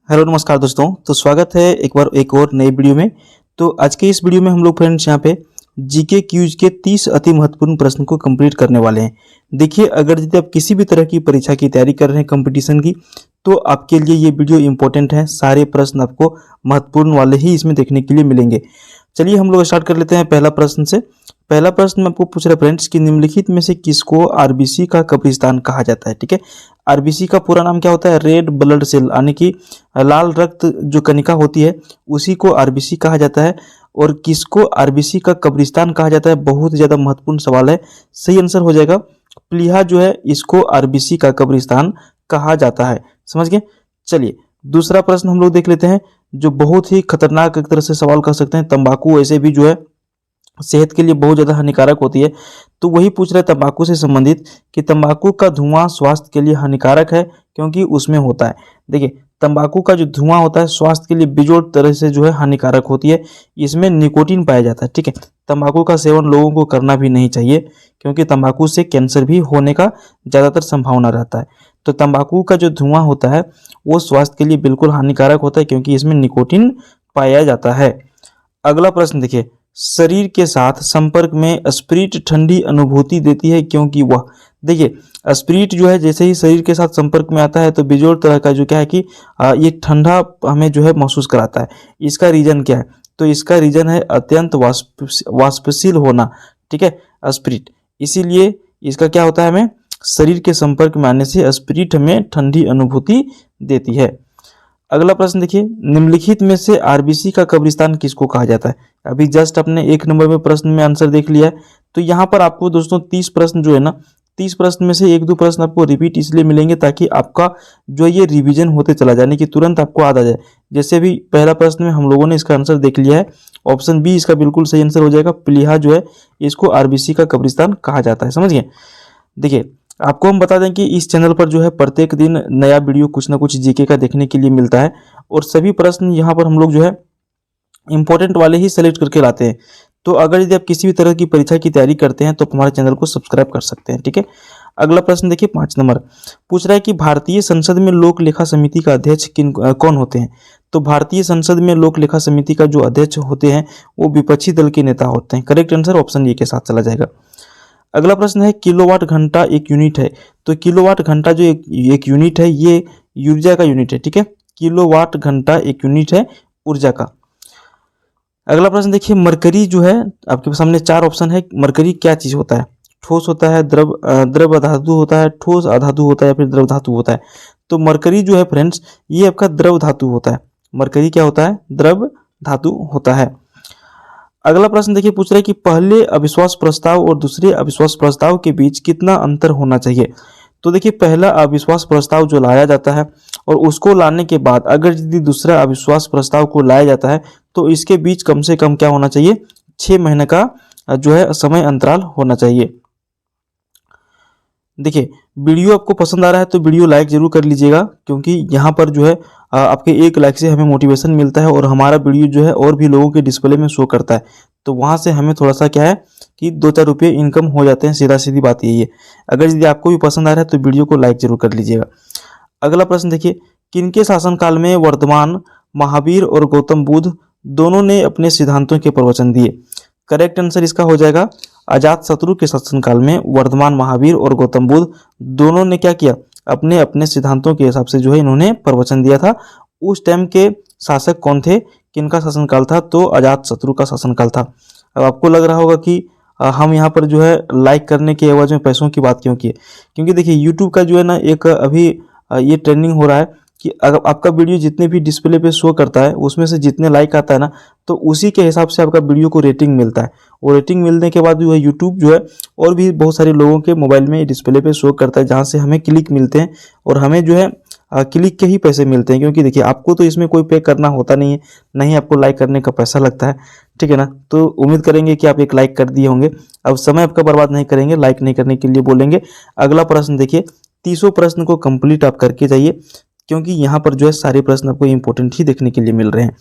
Hello नमस्कार दोस्तों। तो स्वागत है एक और नई वीडियो में। तो आज के इस वीडियो में हम लोग फ्रेंड्स यहाँ पे जीके क्यूज के 30 अति महत्वपूर्ण प्रश्न को कंप्लीट करने वाले हैं। देखिए, अगर यदि आप किसी भी तरह की परीक्षा की तैयारी कर रहे हैं कंपटीशन की, तो आपके लिए ये वीडियो इंपॉर्टेंट है। सारे प्रश्न आपको महत्वपूर्ण वाले ही इसमें देखने के लिए मिलेंगे। चलिए हम लोग स्टार्ट कर लेते हैं पहला प्रश्न से। पहला प्रश्न मैं आपको पूछ रहा फ्रेंड्स कि निम्नलिखित में से किसको आरबीसी का कब्रिस्तान कहा जाता है। ठीक है, आरबीसी का पूरा नाम क्या होता है? रेड ब्लड सेल, यानी कि लाल रक्त जो कणिका होती है उसी को आरबीसी कहा जाता है। और किसको आरबीसी का कब्रिस्तान कहा जाता है? बहुत ज़्यादा महत्वपूर्ण सवाल है। सही आंसर हो जाएगा प्लीहा जो है, इसको आरबीसी का कब्रिस्तान कहा जाता है। समझ गए? चलिए दूसरा प्रश्न हम लोग देख लेते हैं, जो बहुत ही खतरनाक एक तरह से सवाल कर सकते हैं। तंबाकू वैसे भी जो है सेहत के लिए बहुत ज़्यादा हानिकारक होती है, तो वही पूछ रहे तंबाकू से संबंधित कि तंबाकू का धुआं स्वास्थ्य के लिए हानिकारक है क्योंकि उसमें होता है। देखिए, तंबाकू का जो धुआं होता है स्वास्थ्य के लिए बेजोड़ तरह से जो है हानिकारक होती है। इसमें निकोटीन पाया जाता है। ठीक है, तंबाकू का सेवन लोगों को करना भी नहीं चाहिए क्योंकि तंबाकू से कैंसर भी होने का ज़्यादातर संभावना रहता है। तो तंबाकू का जो धुआं होता है वो स्वास्थ्य के लिए बिल्कुल हानिकारक होता है क्योंकि इसमें निकोटीन पाया जाता है। अगला प्रश्न देखिए, शरीर के साथ संपर्क में स्प्रिट ठंडी अनुभूति देती है क्योंकि वह, देखिए स्प्रिट जो है जैसे ही शरीर के साथ संपर्क में आता है तो बेजोड़ तरह का जो क्या है कि ये ठंडा हमें जो है महसूस कराता है। इसका रीजन क्या है? तो इसका रीजन है अत्यंत वाष्पशील होना। ठीक है, स्प्रिट, इसीलिए इसका क्या होता है, हमें शरीर के संपर्क में आने से स्प्रिट हमें ठंडी अनुभूति देती है। अगला प्रश्न देखिए, निम्नलिखित में से आरबीसी का कब्रिस्तान किसको कहा जाता है? अभी जस्ट अपने एक नंबर में प्रश्न में आंसर देख लिया है। तो यहाँ पर आपको दोस्तों 30 प्रश्न जो है ना, 30 प्रश्न में से एक दो प्रश्न आपको रिपीट इसलिए मिलेंगे ताकि आपका जो ये रिवीजन होते चला जाए, कि तुरंत आपको याद आ जाए। जैसे भी पहला प्रश्न में हम लोगों ने इसका आंसर देख लिया है, ऑप्शन बी इसका बिल्कुल सही आंसर हो जाएगा। प्लीहा जो है इसको आरबीसी का कब्रिस्तान कहा जाता है। समझिए, देखिए आपको हम बता दें कि इस चैनल पर जो है प्रत्येक दिन नया वीडियो कुछ ना कुछ जीके का देखने के लिए मिलता है और सभी प्रश्न यहाँ पर हम लोग जो है इंपॉर्टेंट वाले ही सेलेक्ट करके लाते हैं। तो अगर यदि आप किसी भी तरह की परीक्षा की तैयारी करते हैं तो आप हमारे चैनल को सब्सक्राइब कर सकते हैं। ठीक है, अगला प्रश्न देखिए 5 नंबर पूछ रहा है कि भारतीय संसद में लोक लेखा समिति का अध्यक्ष कौन होते हैं? तो भारतीय संसद में लोक लेखा समिति का जो अध्यक्ष होते हैं वो विपक्षी दल के नेता होते हैं। करेक्ट आंसर ऑप्शन ए के साथ चला जाएगा। अगला प्रश्न है, किलोवाट घंटा एक यूनिट है। तो किलोवाट घंटा जो एक यूनिट है ये ऊर्जा का यूनिट है। ठीक है, किलोवाट घंटा एक यूनिट है ऊर्जा का। अगला प्रश्न देखिए, मरकरी जो है, आपके सामने 4 ऑप्शन है। मरकरी क्या चीज होता है? ठोस होता है, द्रव अधातु होता है, ठोस अधातु होता है या फिर द्रव धातु होता है? तो मरकरी जो है फ्रेंड्स ये आपका द्रव धातु होता है। मरकरी क्या होता है? द्रव धातु होता है। अगला प्रश्न देखिए, पूछ रहा है कि पहले अविश्वास प्रस्ताव और दूसरे अविश्वास प्रस्ताव के बीच कितना अंतर होना चाहिए? तो देखिए, पहला अविश्वास प्रस्ताव जो लाया जाता है और उसको लाने के बाद अगर यदि दूसरा अविश्वास प्रस्ताव को लाया जाता है तो इसके बीच कम से कम क्या होना चाहिए? 6 महीने का जो है समय अंतराल होना चाहिए। देखिए, वीडियो आपको पसंद आ रहा है तो वीडियो लाइक जरूर कर लीजिएगा क्योंकि यहाँ पर जो है आपके एक लाइक से हमें मोटिवेशन मिलता है और हमारा वीडियो जो है और भी लोगों के डिस्प्ले में शो करता है, तो वहाँ से हमें थोड़ा सा क्या है कि 2-4 रुपये इनकम हो जाते हैं। सीधा सीधी बात यही है। अगर यदि आपको भी पसंद आ रहा है तो वीडियो को लाइक जरूर कर लीजिएगा। अगला प्रश्न देखिए, किनके शासनकाल में वर्धमान, महावीर और गौतम बुद्ध दोनों ने अपने सिद्धांतों के प्रवचन दिए? करेक्ट आंसर इसका हो जाएगा अजात शत्रु के शासनकाल में वर्धमान, महावीर और गौतम बुद्ध दोनों ने क्या किया? अपने अपने सिद्धांतों के हिसाब से जो है इन्होंने प्रवचन दिया था। उस टाइम के शासक कौन थे? किनका शासनकाल था? तो अजात शत्रु का शासनकाल था। अब आपको लग रहा होगा कि हम यहाँ पर जो है लाइक करने के एवज में पैसों की बात क्यों की है? क्योंकि देखिए यूट्यूब का जो है ना एक अभी ये ट्रेंडिंग हो रहा है कि अगर आपका वीडियो जितने भी डिस्प्ले पे शो करता है उसमें से जितने लाइक आता है ना, तो उसी के हिसाब से आपका वीडियो को रेटिंग मिलता है। और रेटिंग मिलने के बाद जो है यूट्यूब जो है और भी बहुत सारे लोगों के मोबाइल में डिस्प्ले पे शो करता है जहाँ से हमें क्लिक मिलते हैं और हमें जो है क्लिक के ही पैसे मिलते हैं। क्योंकि देखिए आपको तो इसमें कोई पे करना होता नहीं है, नहीं आपको लाइक करने का पैसा लगता है। ठीक है ना, तो उम्मीद करेंगे कि आप एक लाइक कर दिए होंगे। अब समय आपका बर्बाद नहीं करेंगे, लाइक नहीं करने के लिए बोलेंगे। अगला प्रश्न देखिए, 30 प्रश्न को कंप्लीट आप करके जाइए क्योंकि यहाँ पर जो है सारे प्रश्न आपको इंपॉर्टेंट ही देखने के लिए मिल रहे हैं।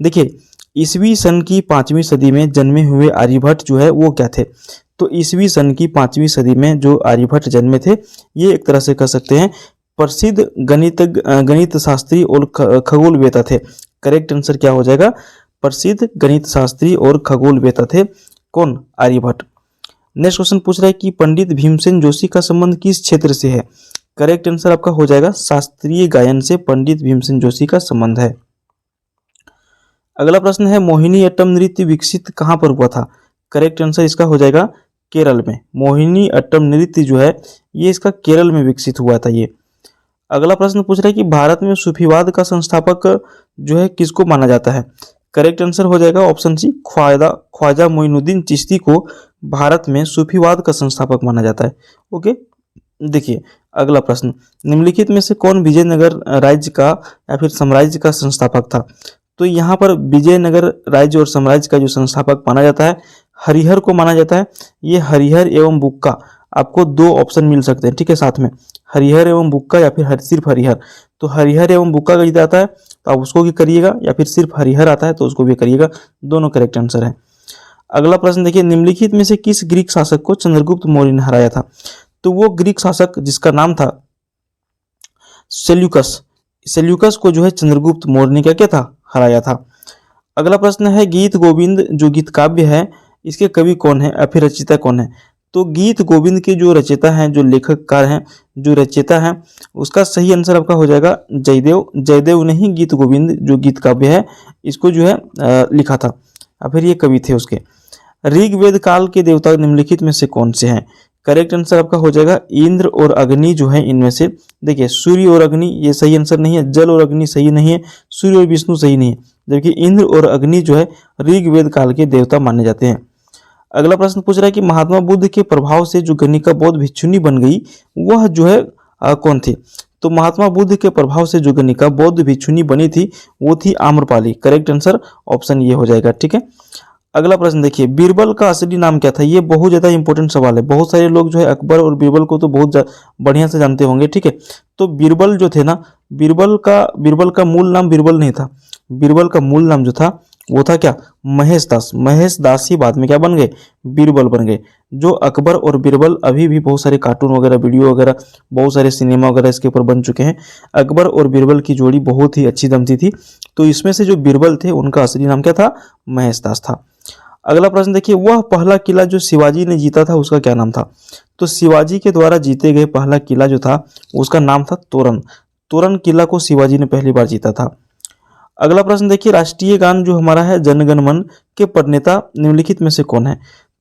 देखिए, ईसवी सन की 5वीं सदी में जन्मे हुए आर्यभट्ट जो है वो क्या थे? तो ईसवी सन की 5वीं सदी में जो आर्यभट्ट जन्मे थे ये एक तरह से कह सकते हैं प्रसिद्ध गणित शास्त्री और खगोलवेता थे। करेक्ट आंसर क्या हो जाएगा? प्रसिद्ध गणित शास्त्री और खगोलवेता थे कौन? आर्यभट्ट। नेक्स्ट क्वेश्चन पूछ रहा है कि पंडित भीमसेन जोशी का संबंध किस क्षेत्र से है? करेक्ट आंसर आपका हो जाएगा शास्त्रीय गायन से पंडित भीमसेन जोशी का संबंध है। अगला प्रश्न है मोहिनी अट्टम नृत्य विकसित कहाँ पर हुआ था? करेक्ट आंसर इसका हो जाएगा केरल में। मोहिनी अट्टम नृत्य जो है ये इसका केरल में विकसित हुआ था ये। अगला प्रश्न पूछ रहा है कि भारत में सूफीवाद का संस्थापक जो है किसको माना जाता है? करेक्ट आंसर हो जाएगा ऑप्शन सी ख्वाजा मोइनुद्दीन चिश्ती को भारत में सूफीवाद का संस्थापक माना जाता है। ओके, देखिए अगला प्रश्न, निम्नलिखित में से कौन विजयनगर राज्य का या फिर साम्राज्य का संस्थापक था? तो यहाँ पर विजयनगर राज्य और साम्राज्य का जो संस्थापक माना जाता है हरिहर को माना जाता है। ये हरिहर एवं बुक्का, आपको दो ऑप्शन मिल सकते हैं, ठीक है, साथ में हरिहर एवं बुक्का या फिर सिर्फ हरिहर। तो हरिहर एवं बुक्का का यदि आता है तो आप उसको भी करिएगा, या फिर सिर्फ हरिहर आता है तो उसको भी करिएगा, दोनों करेक्ट आंसर है। अगला प्रश्न देखिए, निम्नलिखित में से किस ग्रीक शासक को चंद्रगुप्त मौर्य ने हराया था? तो वो ग्रीक शासक जिसका नाम था सेल्यूकस को जो है चंद्रगुप्त मौर्य ने क्या किया था? हराया था। अगला प्रश्न है गीत गोविंद जो गीत काव्य है इसके कवि कौन है या फिर रचयिता कौन है? तो गीत गोविंद के जो रचयिता हैं, जो लेखककार हैं, जो रचयिता हैं, उसका सही आंसर आपका हो जाएगा जयदेव ने ही गीत गोविंद जो गीत काव्य है इसको जो है लिखा था, या फिर ये कवि थे उसके। ऋग्वेद काल के देवता निम्नलिखित में से कौन से हैं? करेक्ट आंसर आपका हो जाएगा इंद्र और अग्नि जो है इनमें से। देखिए सूर्य और अग्नि ये सही आंसर नहीं है, जल और अग्नि सही नहीं है, सूर्य और विष्णु सही नहीं है, जबकि इंद्र और अग्नि जो है ऋग्वेद काल के देवता माने जाते हैं। अगला प्रश्न पूछ रहा है कि महात्मा बुद्ध के प्रभाव से जो गणिका बौद्ध भिक्षुनी बन गई वह जो है कौन थी? तो महात्मा बुद्ध के प्रभाव से जो गणिका बौद्ध भिक्षुनी बनी थी वो थी आम्रपाली। करेक्ट आंसर ऑप्शन ये हो जाएगा, ठीक है। अगला प्रश्न देखिए, बीरबल का असली नाम क्या था? ये बहुत ज्यादा इंपॉर्टेंट सवाल है। बहुत सारे लोग जो है अकबर और बीरबल को तो बहुत बढ़िया से जानते होंगे, ठीक है। तो बीरबल जो थे ना, बीरबल का मूल नाम बीरबल नहीं था। बीरबल का मूल नाम जो था वो था क्या? महेश दास ही बाद में क्या बन गए? बीरबल बन गए। जो अकबर और बीरबल अभी भी बहुत सारे कार्टून वगैरह, वीडियो वगैरह, बहुत सारे सिनेमा वगैरह इसके ऊपर बन चुके हैं। अकबर और बीरबल की जोड़ी बहुत ही अच्छी जमती थी। तो इसमें से जो बीरबल थे उनका असली नाम क्या था? महेश दास था। अगला प्रश्न देखिए, वह पहला किला जो शिवाजी ने जीता था उसका क्या नाम था? तो शिवाजी के द्वारा जीते गए पहला किला जो था उसका नाम था तोरण किला को शिवाजी ने पहली बार जीता था। अगला प्रश्न देखिए, राष्ट्रीय गान जो हमारा है जन गण मन के प्रणेता निम्नलिखित में से कौन है?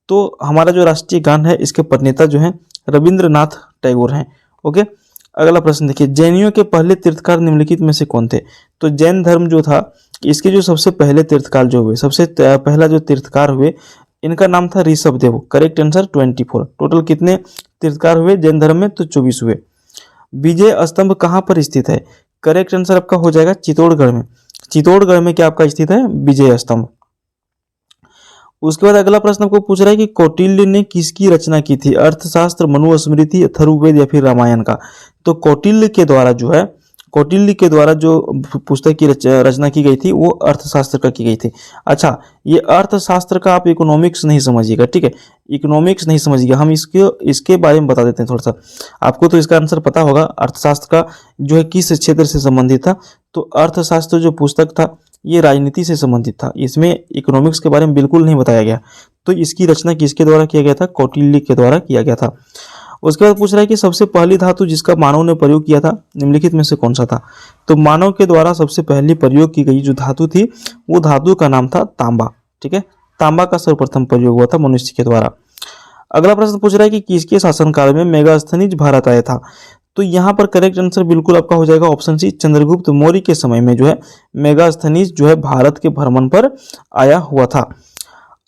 तो हमारा जो राष्ट्रीय गान है इसके प्रणेता जो है रविंद्रनाथ टैगोर हैं। ओके, अगला प्रश्न देखिए, जैनियों के पहले तीर्थकार निम्नलिखित में से कौन थे? तो जैन धर्म जो था इसके जो सबसे पहले तीर्थकार जो हुए, सबसे पहला जो तीर्थकार हुए इनका नाम था ऋषभदेव। Correct answer 24। टोटल कितने तीर्थकार हुए जैन धर्म में? तो 24 हुए। विजय स्तंभ कहाँ पर स्थित है? करेक्ट आंसर आपका हो जाएगा चित्तौड़गढ़ में। चित्तौड़गढ़ में क्या आपका स्थित है? विजय स्तंभ। उसके बाद अगला प्रश्न आपको पूछ रहा है कि कौटिल्य ने किसकी रचना की थी? अर्थशास्त्र, मनुस्मृति, अथर्ववेद या फिर रामायण का? तो कौटिल्य के द्वारा जो पुस्तक की रचना की गई थी वो अर्थशास्त्र का की गई थी। अच्छा, ये अर्थशास्त्र का आप इकोनॉमिक्स नहीं समझिएगा, ठीक है, इकोनॉमिक्स नहीं समझिएगा, हम इसके बारे में बता देते हैं थोड़ा सा। आपको तो इसका आंसर पता होगा, अर्थशास्त्र का जो है किस क्षेत्र से संबंधित था? तो अर्थशास्त्र जो पुस्तक था ये राजनीति से संबंधित था, इसमें इकोनॉमिक्स के बारे में बिल्कुल नहीं बताया गया। तो इसकी रचना किसके द्वारा किया गया था? कौटिल्य के द्वारा किया गया था। उसके बाद पूछ रहा है कि सबसे पहली धातु जिसका मानव ने प्रयोग किया था निम्नलिखित में से कौन सा था? तो मानव के द्वारा सबसे पहली प्रयोग की गई जो धातु थी वो धातु का नाम था तांबा, ठीक है। तांबा का सर्वप्रथम प्रयोग हुआ था मनुष्य के द्वारा। अगला प्रश्न पूछ रहा है कि किसके शासनकाल में मेगास्थनीज भारत आया था? तो यहाँ पर करेक्ट आंसर बिल्कुल आपका हो जाएगा ऑप्शन सी, चंद्रगुप्त मौर्य के समय में जो है मेगास्थनीज जो है भारत के भ्रमण पर आया हुआ था।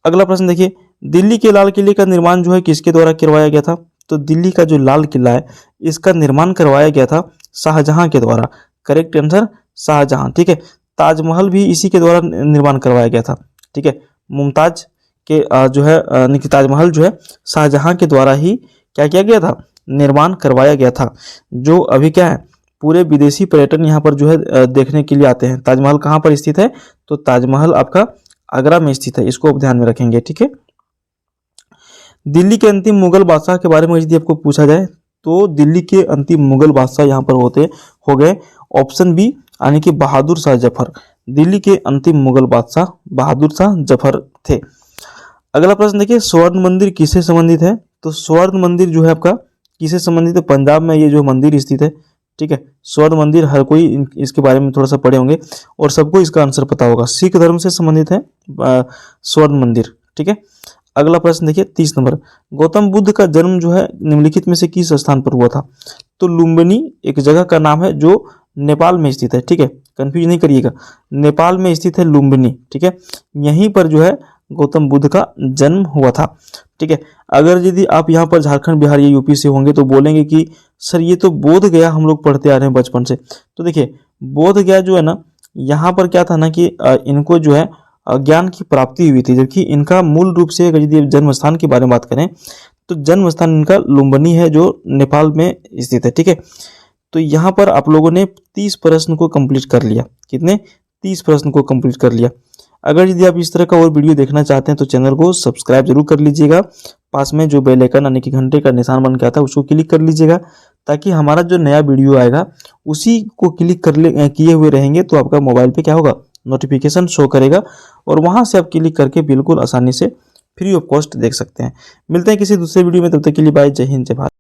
अगला प्रश्न देखिए, दिल्ली के लाल किले का निर्माण जो है किसके द्वारा करवाया गया था? तो दिल्ली का जो लाल किला है इसका निर्माण करवाया गया था शाहजहां के द्वारा। करेक्ट आंसर शाहजहां, ठीक है। ताजमहल भी इसी के द्वारा निर्माण करवाया गया था, ठीक है। मुमताज के जो है ताजमहल जो है शाहजहां के द्वारा ही क्या किया गया था? निर्माण करवाया गया था। जो अभी क्या है, पूरे विदेशी पर्यटन यहाँ पर जो है देखने के लिए आते हैं। ताजमहल कहाँ पर स्थित है? तो ताजमहल आपका आगरा में स्थित है, इसको आप ध्यान में रखेंगे, ठीक है। दिल्ली के अंतिम मुगल बादशाह के बारे में यदि आपको पूछा जाए तो दिल्ली के अंतिम मुगल बादशाह यहाँ पर हो गए ऑप्शन बी, यानी कि बहादुर शाह जफर। दिल्ली के अंतिम मुगल बादशाह बहादुर शाह जफर थे। अगला प्रश्न देखिए, स्वर्ण मंदिर किससे संबंधित है? तो स्वर्ण मंदिर जो है आपका किससे संबंधित है? पंजाब में ये जो मंदिर स्थित है, ठीक है। स्वर्ण मंदिर हर कोई इसके बारे में थोड़ा सा पढ़े होंगे और सबको इसका आंसर पता होगा। सिख धर्म से संबंधित है स्वर्ण मंदिर, ठीक है। अगला प्रश्न देखिए 30 नंबर, गौतम बुद्ध का जन्म जो है निम्नलिखित में से किस स्थान पर हुआ था? तो लुम्बिनी एक जगह का नाम है जो नेपाल में स्थित है, ठीक है। कंफ्यूज नहीं करिएगा, नेपाल में स्थित है लुम्बिनी, ठीक है। यहीं पर जो है गौतम बुद्ध का जन्म हुआ था, ठीक है। अगर यदि आप यहाँ पर झारखंड, बिहार या यूपी से होंगे तो बोलेंगे कि सर ये तो बोध गया हम लोग पढ़ते आ रहे हैं बचपन से। तो देखिए बोध गया जो है ना, यहाँ पर क्या था ना कि इनको जो है ज्ञान की प्राप्ति हुई थी, जबकि इनका मूल रूप से अगर यदि जन्म स्थान के बारे में बात करें तो जन्म स्थान इनका लुम्बिनी है जो नेपाल में स्थित है, ठीक है। तो यहाँ पर आप लोगों ने 30 प्रश्न को कंप्लीट कर लिया। कितने? 30 प्रश्न को कंप्लीट कर लिया। अगर यदि आप इस तरह का और वीडियो देखना चाहते हैं तो चैनल को सब्सक्राइब जरूर कर लीजिएगा। पास में जो बेल आइकन यानी कि घंटे का निशान बन के आता है उसको क्लिक कर लीजिएगा, ताकि हमारा जो नया वीडियो आएगा उसी को क्लिक किए हुए रहेंगे तो आपका मोबाइल पे क्या होगा, नोटिफिकेशन शो करेगा और वहां से आप क्लिक करके बिल्कुल आसानी से फ्री ऑफ कॉस्ट देख सकते हैं। मिलते हैं किसी दूसरे वीडियो में, तब तक के लिए बाय, जय हिंद, जय भारत।